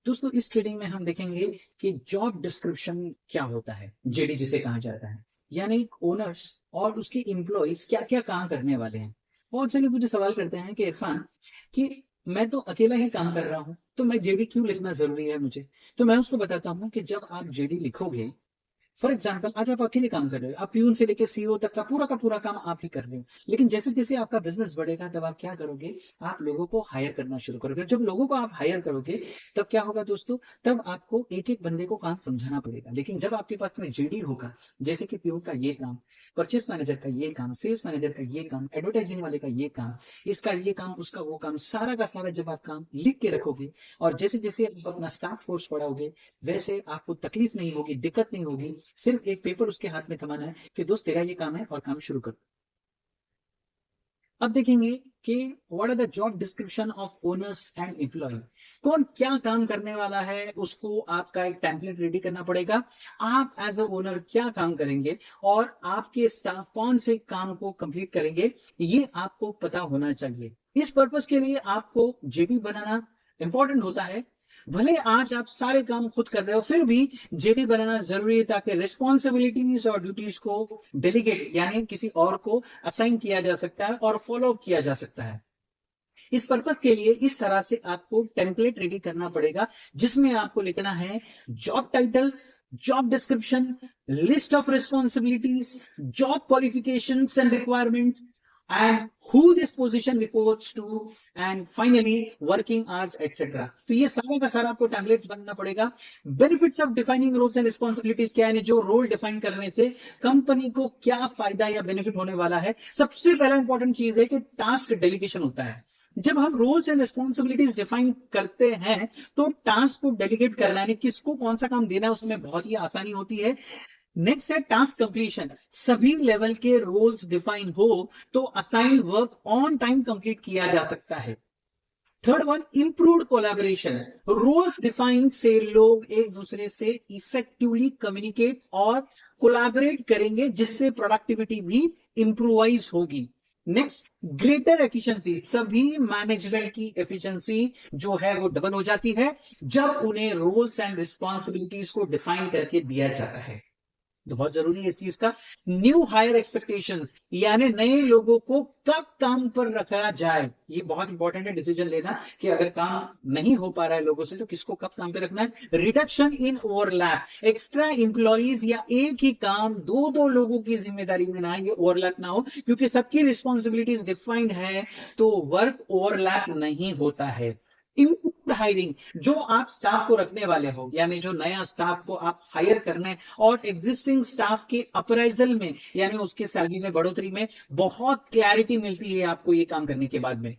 दोस्तों इस ट्रेडिंग में हम देखेंगे कि जॉब डिस्क्रिप्शन क्या होता है, जेडी जिसे कहा जाता है, यानी ओनर्स और उसके एम्प्लॉइज क्या क्या काम करने वाले हैं। बहुत से लोग मुझे सवाल करते हैं कि इरफान कि मैं तो अकेला ही काम कर रहा हूं, तो मैं जेडी क्यों लिखना जरूरी है मुझे। तो मैं उसको बताता हूं कि जब आप जेडी लिखोगे, फॉर एग्जाम्पल आज आप अकेले काम कर रहे हो, आप प्यून से लेकर सीईओ तक का पूरा काम आप ही कर रहे हो, लेकिन जैसे जैसे आपका बिजनेस बढ़ेगा तब आप क्या करोगे, आप लोगों को हायर करना शुरू करोगे। जब लोगों को आप हायर करोगे तब क्या होगा दोस्तों, तब आपको एक एक बंदे को काम समझाना पड़ेगा। लेकिन जब आपके पास में जेडी होगा, जैसे कि प्यून का ये काम, परचेस मैनेजर का ये काम, सेल्स मैनेजर का ये काम, एडवर्टाइजिंग वाले का ये काम, इसका ये काम, उसका वो काम, सारा का सारा जब आप काम लिख के रखोगे और जैसे जैसे आप अपना स्टाफ फोर्स बढ़ाओगे, वैसे आपको तकलीफ नहीं होगी, दिक्कत नहीं होगी। सिर्फ एक पेपर उसके हाथ में थमाना है कि दोस्त तेरा ये काम है और काम शुरू कर। अब देखेंगे कि what are the job description of owners and employ. कौन क्या काम करने वाला है, उसको आपका एक टेम्पलेट रेडी करना पड़ेगा। आप एज अ ओनर क्या काम करेंगे और आपके स्टाफ कौन से काम को कंप्लीट करेंगे, ये आपको पता होना चाहिए। इस पर्पस के लिए आपको जेडी बनाना इंपॉर्टेंट होता है। भले आज आप सारे काम खुद कर रहे हो, फिर भी जेडी बनाना जरूरी है ताकि रिस्पॉन्सिबिलिटीज और ड्यूटीज को डेलीगेट यानी किसी और को असाइन किया जा सकता है और फॉलो किया जा सकता है। इस पर्पस के लिए इस तरह से आपको टेम्पलेट रेडी करना पड़ेगा, जिसमें आपको लिखना है job title, job description, list of responsibilities, job qualifications and requirements, and who this position reports to, and finally working hours etc। तो ये सारा का सारा आपको टेम्पलेट्स बनना पड़ेगा। Benefits of defining roles and responsibilities क्या है, जो रोल डिफाइन करने से कंपनी को क्या फायदा या बेनिफिट होने वाला है। सबसे पहला इंपॉर्टेंट चीज है कि टास्क डेलीगेशन होता है। जब हम रोल्स एंड रिस्पॉन्सिबिलिटीज डिफाइन करते हैं तो टास्क को डेलीगेट करना यानी किसको कौन सा काम देना है उसमें बहुत ही आसानी होती है। नेक्स्ट है टास्क कंप्लीशन। सभी लेवल के रोल्स डिफाइन हो तो assign work on time complete किया जा सकता है। Third one, improved collaboration. Roles define से लोग एक दूसरे से इफेक्टिवली कम्युनिकेट और कोलैबोरेट करेंगे, जिससे प्रोडक्टिविटी भी इंप्रूवाइज होगी। Next, greater efficiency. सभी मैनेजमेंट की एफिशिएंसी जो है वो डबल हो जाती है जब उन्हें रोल्स एंड रिस्पॉन्सिबिलिटीज को डिफाइन करके दिया जाता है। तो बहुत जरूरी है इस चीज का। न्यू हायर एक्सपेक्टेशंस, यानी नए लोगों को कब काम पर रखा जाए, ये बहुत इंपॉर्टेंट है डिसीजन लेना कि अगर काम नहीं हो पा रहा है लोगों से तो किसको कब काम पे रखना है। Reduction in overlap, extra employees या एक ही काम दो दो लोगों की जिम्मेदारी में ना, ये ओवरलैप ना हो, क्योंकि सबकी रिस्पॉन्सिबिलिटीज डिफाइंड है तो वर्क ओवरलैप नहीं होता है। इम्प्रूव्ड हायरिंग, जो आप स्टाफ को रखने वाले हो यानी जो नया स्टाफ को आप हायर करना है और एग्जिस्टिंग स्टाफ के अप्राइजल में यानी उसके सैलरी में बढ़ोतरी में बहुत क्लैरिटी मिलती है आपको ये काम करने के बाद में।